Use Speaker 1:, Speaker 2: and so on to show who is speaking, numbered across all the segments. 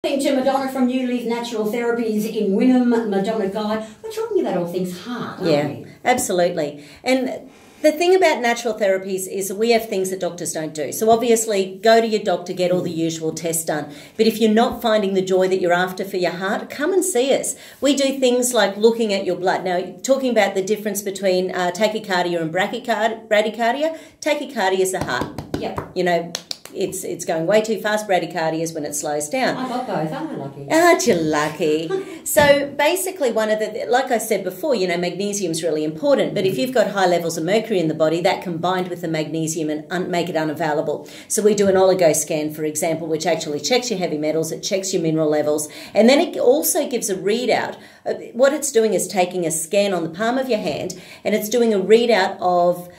Speaker 1: To Madonna from New Leaf Natural Therapies in Wynnum, Madonna Guide. We're talking about all things heart, aren't we?
Speaker 2: Absolutely. And the thing about natural therapies is that we have things that doctors don't do. So obviously, go to your doctor, get all the usual tests done. But if you're not finding the joy that you're after for your heart, come and see us. We do things like looking at your blood. Now, talking about the difference between tachycardia and bradycardia, tachycardia is the heart.
Speaker 1: Yep.
Speaker 2: You know, it's going way too fast. Bradycardia is when it slows down.
Speaker 1: I got both. Aren't I lucky?
Speaker 2: Aren't you lucky? So basically one of the, like I said before, you know, magnesium's really important. But if you've got high levels of mercury in the body, that combined with the magnesium and make it unavailable. So we do an Oligoscan, for example, which actually checks your heavy metals, it checks your mineral levels, and then it also gives a readout. What it's doing is taking a scan on the palm of your hand, and it's doing a readout of,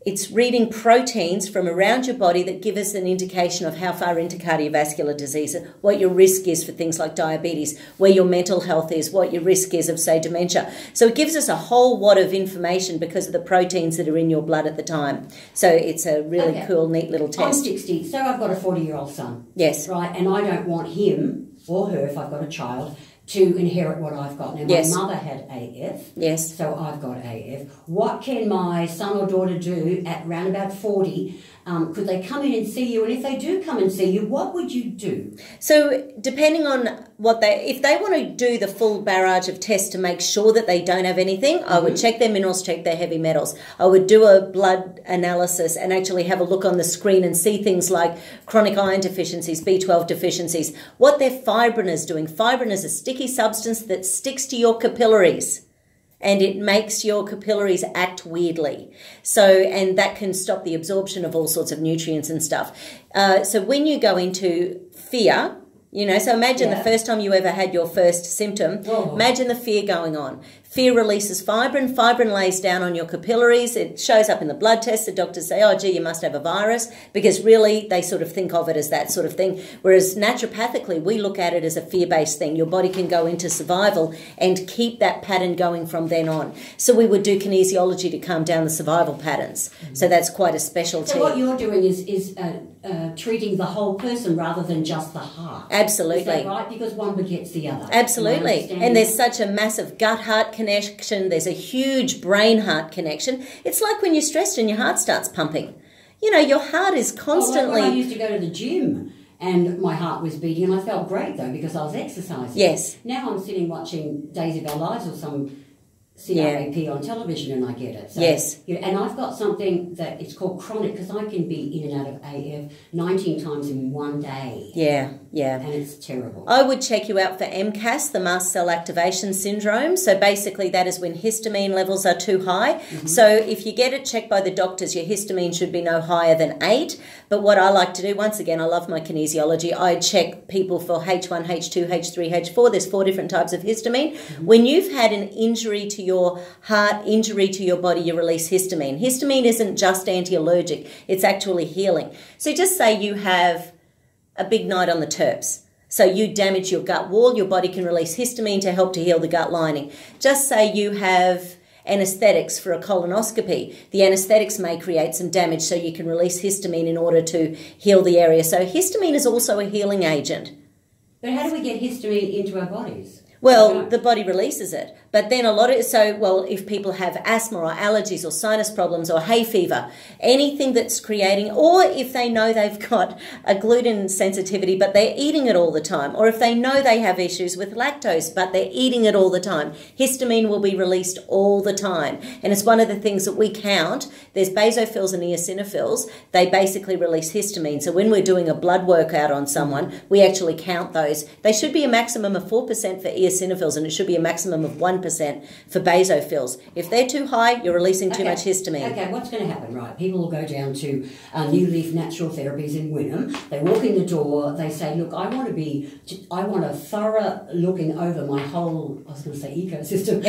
Speaker 2: it's reading proteins from around your body that give us an indication of how far into cardiovascular disease, what your risk is for things like diabetes, where your mental health is, what your risk is of, say, dementia. So it gives us a whole lot of information because of the proteins that are in your blood at the time. So it's a really cool, neat little test.
Speaker 1: I'm 60, so I've got a 40-year-old son.
Speaker 2: Yes.
Speaker 1: Right, and I don't want him or her, if I've got a child, to inherit what I've got. Now, my mother had AF, so I've got AF. What can my son or daughter do at round about 40? Could they come in and see you? And if they do come and see you, what would you do?
Speaker 2: So depending on what if they want to do the full barrage of tests to make sure that they don't have anything, I would check their minerals, check their heavy metals. I would do a blood analysis and actually have a look on the screen and see things like chronic iron deficiencies, B12 deficiencies, what their fibrin is doing. Fibrin is a sticky substance that sticks to your capillaries, and it makes your capillaries act weirdly. So, and that can stop the absorption of all sorts of nutrients and stuff. So when you go into fear, you know, so imagine the first time you ever had your first symptom, imagine the fear going on. Fear releases fibrin. Fibrin lays down on your capillaries. It shows up in the blood test. The doctors say, oh, gee, you must have a virus, because really they sort of think of it as that sort of thing. Whereas naturopathically, we look at it as a fear-based thing. Your body can go into survival and keep that pattern going from then on. So we would do kinesiology to calm down the survival patterns. So that's quite a specialty.
Speaker 1: So what you're doing is treating the whole person rather than just the heart.
Speaker 2: Absolutely.
Speaker 1: Is that right? Because one begets the other.
Speaker 2: Absolutely. And there's such a massive gut-heart connection. There's a huge brain-heart connection. It's like when you're stressed and your heart starts pumping. You know, your heart is constantly...
Speaker 1: Like when I used to go to the gym and my heart was beating, and I felt great, though, because I was exercising.
Speaker 2: Yes.
Speaker 1: Now I'm sitting watching Days of Our Lives or some CRAP on television, and I get it. So,
Speaker 2: yes.
Speaker 1: And I've got something that it's called chronic, because I can be in and out of AF 19 times in one day.
Speaker 2: Yeah.
Speaker 1: And it's terrible.
Speaker 2: I would check you out for MCAS, the mast cell activation syndrome. So basically that is when histamine levels are too high. So if you get it checked by the doctors, your histamine should be no higher than 8. But what I like to do, once again, I love my kinesiology, I check people for H1, H2, H3, H4. There's 4 different types of histamine. When you've had an injury to your heart, injury to your body, you release histamine. Histamine isn't just anti-allergic, it's actually healing. So just say you have a big night on the terps. So you damage your gut wall, your body can release histamine to help to heal the gut lining. Just say you have anesthetics for a colonoscopy. The anesthetics may create some damage, so you can release histamine in order to heal the area. So histamine is also a healing agent.
Speaker 1: But how do we get histamine into our bodies?
Speaker 2: Well, the body releases it. But then a lot of, if people have asthma or allergies or sinus problems or hay fever, anything that's creating, or if they know they've got a gluten sensitivity but they're eating it all the time, or if they know they have issues with lactose but they're eating it all the time, histamine will be released all the time. And it's one of the things that we count. There's basophils and eosinophils. They basically release histamine. So when we're doing a blood workout on someone, we actually count those. They should be a maximum of 4% for eosinophils, and it should be a maximum of 1% for basophils. If they're too high, you're releasing too much histamine.
Speaker 1: Okay, what's going to happen, right? People will go down to New Leaf Natural Therapies in Wynnum. They walk in the door, they say, look, I want a thorough looking over my whole, I was going to say ecosystem,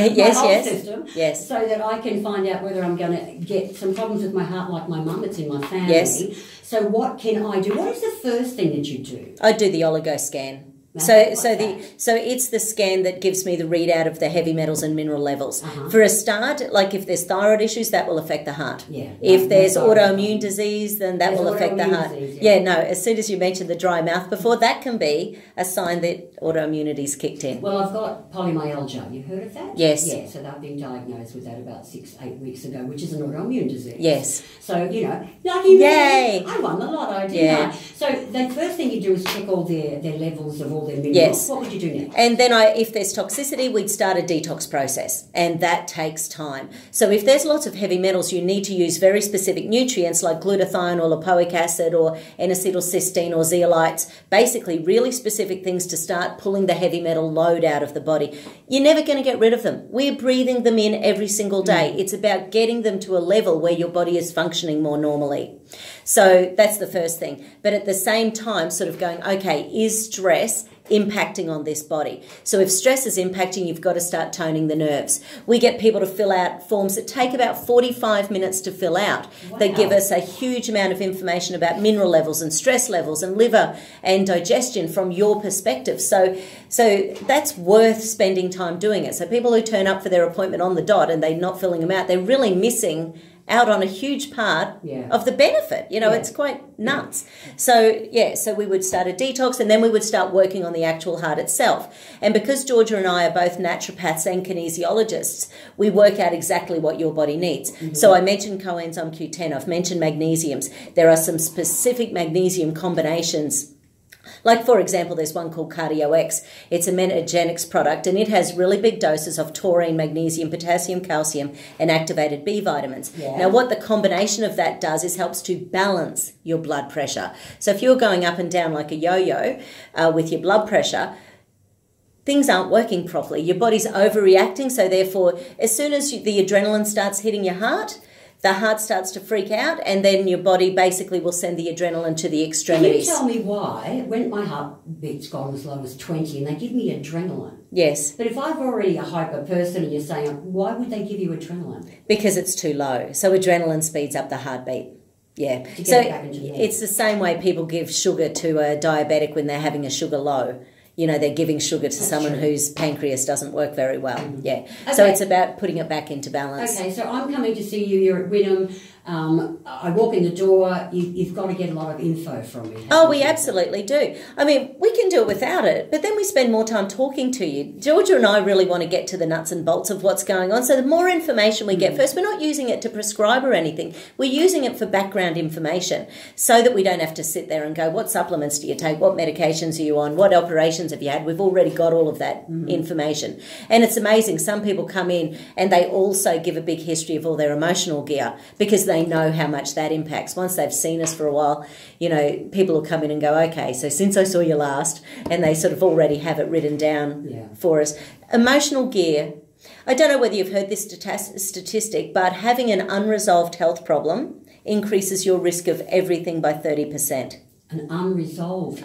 Speaker 1: system, so that I can find out whether I'm going to get some problems with my heart like my mum, it's in my family.
Speaker 2: Yes.
Speaker 1: So what can I do? What is the first thing that you do?
Speaker 2: I do the Oligoscan. So it's the scan that gives me the readout of the heavy metals and mineral levels. For a start, like if there's thyroid issues, that will affect the heart.
Speaker 1: Yeah.
Speaker 2: If there's autoimmune disease, then that will affect the heart. No, as soon as you mentioned the dry mouth before, that can be a sign that autoimmunity's kicked in.
Speaker 1: Well, I've got polymyalgia. You've heard of that?
Speaker 2: Yes.
Speaker 1: Yeah, so they've been diagnosed with that about 6-8 weeks ago, which is an autoimmune disease.
Speaker 2: Yes.
Speaker 1: So, you know, lucky me.
Speaker 2: Yay.
Speaker 1: I won the lotto, didn't I? So the first thing you do is check all their levels of all their minerals.
Speaker 2: Yes.
Speaker 1: What would you do next?
Speaker 2: And then if there's toxicity, we'd start a detox process, and that takes time. So if there's lots of heavy metals, you need to use very specific nutrients like glutathione or lipoic acid or N-acetylcysteine or zeolites, basically really specific things to start pulling the heavy metal load out of the body. You're never going to get rid of them. We're breathing them in every single day. It's about getting them to a level where your body is functioning more normally. So that's the first thing. But at the same time, sort of going, okay, is stress impacting on this body? So if stress is impacting, you've got to start toning the nerves. We get people to fill out forms that take about 45 minutes to fill out.
Speaker 1: Wow.
Speaker 2: They give us a huge amount of information about mineral levels and stress levels and liver and digestion from your perspective. So that's worth spending time doing it. So people who turn up for their appointment on the dot and they're not filling them out, they're really missing out on a huge part of the benefit. You know, it's quite nuts. So we would start a detox, and then we would start working on the actual heart itself. And because Georgia and I are both naturopaths and kinesiologists, we work out exactly what your body needs. So I mentioned coenzyme Q10, I've mentioned magnesiums. There are some specific magnesium combinations. Like, for example, there's one called CardioX. It's a Metagenics product, and it has really big doses of taurine, magnesium, potassium, calcium, and activated B vitamins. Yeah. Now, what the combination of that does is helps to balance your blood pressure. So if you're going up and down like a yo-yo with your blood pressure, things aren't working properly. Your body's overreacting, so therefore, as soon as the adrenaline starts hitting your heart, the heart starts to freak out, and then your body basically will send the adrenaline to the extremities.
Speaker 1: Can you tell me why, when my heartbeat's gone as low as 20 and they give me adrenaline?
Speaker 2: Yes.
Speaker 1: But if I've already a hyper person and you're saying, why would they give you adrenaline?
Speaker 2: Because it's too low. So adrenaline speeds up the heartbeat. Yeah.
Speaker 1: To get
Speaker 2: So
Speaker 1: it back into normal. It's
Speaker 2: the same way people give sugar to a diabetic when they're having a sugar low. You know, they're giving sugar to someone whose pancreas doesn't work very well. Yeah. Okay. So it's about putting it back into balance.
Speaker 1: Okay, so I'm coming to see you. You're at Wynnum. I walk in the door. You've got to get a lot of info from me.
Speaker 2: Oh, we absolutely do. I mean, we can do it without it, but then we spend more time talking to you. Georgia and I really want to get to the nuts and bolts of what's going on. So the more information we get first, we're not using it to prescribe or anything. We're using it for background information so that we don't have to sit there and go, what supplements do you take? What medications are you on? What operations have you had? We've already got all of that information. And it's amazing. Some people come in and they also give a big history of all their emotional gear because they know how much that impacts. Once they've seen us for a while, you know, people will come in and go, okay, so since I saw you last, and they sort of already have it written down for us. Emotional gear, I don't know whether you've heard this statistic, but having an unresolved health problem increases your risk of everything by 30%.
Speaker 1: An unresolved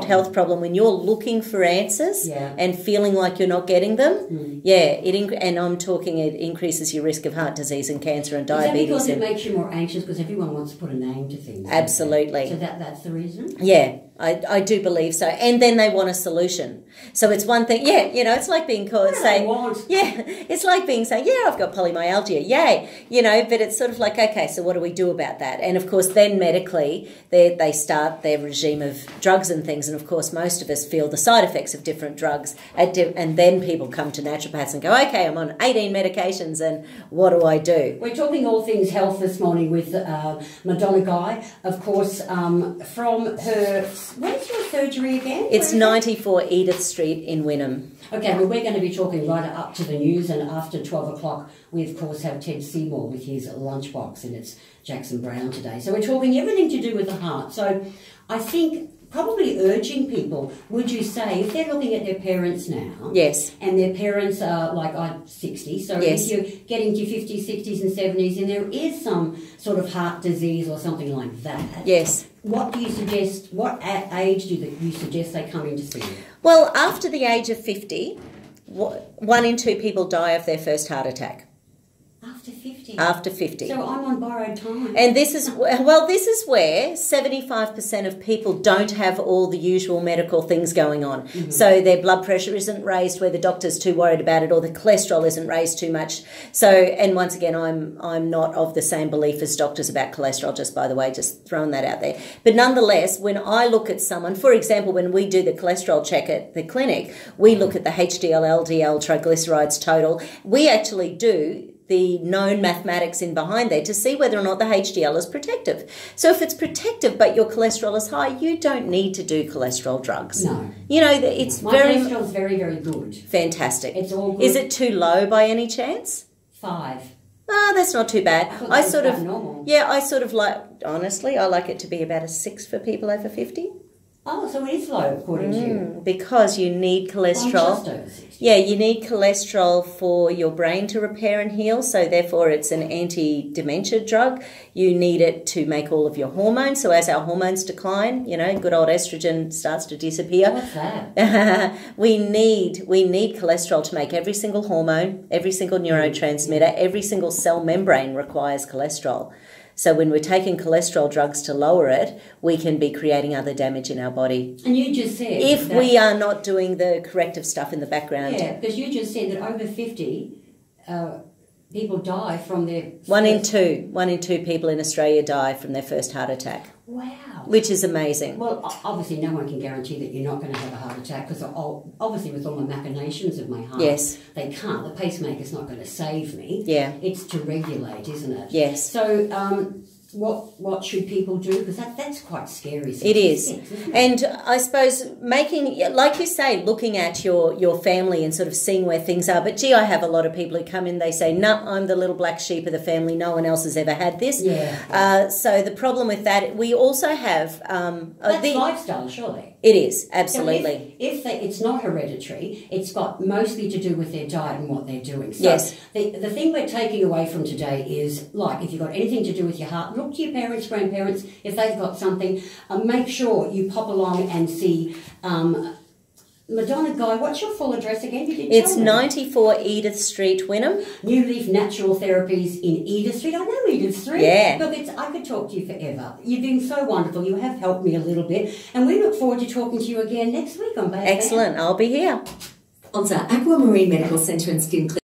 Speaker 2: health problem. When you're looking for answers and feeling like you're not getting them, and I'm talking it increases your risk of heart disease and cancer and diabetes.
Speaker 1: Is that because it makes you more anxious because everyone wants to put a name to things?
Speaker 2: Absolutely.
Speaker 1: So that's the reason?
Speaker 2: Yeah. I do believe so. And then they want a solution. So it's one thing, you know, it's like being called saying, it's like being saying, I've got polymyalgia, yay, you know, but it's sort of like, okay, so what do we do about that? And of course, then medically, they start their regime of drugs and things. And of course, most of us feel the side effects of different drugs. And then people come to naturopaths and go, okay, I'm on 18 medications and what do I do?
Speaker 1: We're talking all things health this morning with Madonna Guy, of course, from her... Where's your surgery again?
Speaker 2: It's 94 Edith Street in Wynnum.
Speaker 1: Okay, well, we're going to be talking right up to the news, and after 12 o'clock, we, of course, have Ted Seymour with his lunchbox, and it's Jackson Brown today. So we're talking everything to do with the heart. So I think probably urging people, would you say, if they're looking at their parents now, and their parents are like, I'm 60, so if you're getting to 50s, 60s and 70s, and there is some sort of heart disease or something like that, what do you suggest, what age do you suggest they come in to see you?
Speaker 2: Well, after the age of 50, 1 in 2 people die of their first heart attack.
Speaker 1: After 50?
Speaker 2: After 50.
Speaker 1: So I'm on borrowed time.
Speaker 2: And this is where 75% of people don't have all the usual medical things going on. Mm-hmm. So their blood pressure isn't raised where the doctor's too worried about it, or the cholesterol isn't raised too much. So, and once again, I'm not of the same belief as doctors about cholesterol, just by the way, just throwing that out there. But nonetheless, when I look at someone, for example, when we do the cholesterol check at the clinic, we look at the HDL, LDL, triglycerides total. We actually do the known mathematics in behind there to see whether or not the HDL is protective. So if it's protective but your cholesterol is high, you don't need to do cholesterol drugs.
Speaker 1: No.
Speaker 2: You know, it's
Speaker 1: My cholesterol is very, very good.
Speaker 2: Fantastic.
Speaker 1: It's all good.
Speaker 2: Is it too low by any chance?
Speaker 1: 5.
Speaker 2: Oh, that's not too bad.
Speaker 1: I sort of normal.
Speaker 2: Yeah, I sort of like, honestly, I like it to be about a 6 for people over 50.
Speaker 1: Oh, so it is low according to you.
Speaker 2: Because you need cholesterol.
Speaker 1: Just over 60.
Speaker 2: Yeah, you need cholesterol for your brain to repair and heal, so therefore it's an anti-dementia drug. You need it to make all of your hormones, so as our hormones decline, you know, good old estrogen starts to disappear.
Speaker 1: What's that?
Speaker 2: we need cholesterol to make every single hormone, every single neurotransmitter, every single cell membrane requires cholesterol. So when we're taking cholesterol drugs to lower it, we can be creating other damage in our body.
Speaker 1: And you just said...
Speaker 2: if we are not doing the corrective stuff in the background.
Speaker 1: Yeah, because you just said that over 50, people die from their...
Speaker 2: One in two people in Australia die from their first heart attack.
Speaker 1: Wow.
Speaker 2: Which is amazing.
Speaker 1: Well, obviously no one can guarantee that you're not going to have a heart attack, because obviously with all the machinations of my heart,
Speaker 2: yes,
Speaker 1: they can't. The pacemaker's not going to save me.
Speaker 2: Yeah.
Speaker 1: It's to regulate, isn't it?
Speaker 2: Yes.
Speaker 1: So what should people do? Because that's quite scary.
Speaker 2: It is. And I suppose making, like you say, looking at your family and sort of seeing where things are. But gee, I have a lot of people who come in, they say, no, I'm the little black sheep of the family. No one else has ever had this.
Speaker 1: Yeah.
Speaker 2: So the problem with that, we also have...
Speaker 1: that's lifestyle, surely.
Speaker 2: It is, absolutely.
Speaker 1: So if it's not hereditary, it's got mostly to do with their diet and what they're doing. So
Speaker 2: yes.
Speaker 1: The thing we're taking away from today is, like, if you've got anything to do with your heart, look to your parents, grandparents, if they've got something, make sure you pop along and see Madonna. Guy, what's your full address again?
Speaker 2: It's 94 Edith Street, Wynnum.
Speaker 1: New Leaf Natural Therapies in Edith Street. I know Edith Street.
Speaker 2: Yeah.
Speaker 1: Look, I could talk to you forever. You've been so wonderful. You have helped me a little bit. And we look forward to talking to you again next week on BioImpedance.
Speaker 2: Excellent. I'll be here.
Speaker 3: Sponsor Aquamarine Medical Centre and Skin Clinic.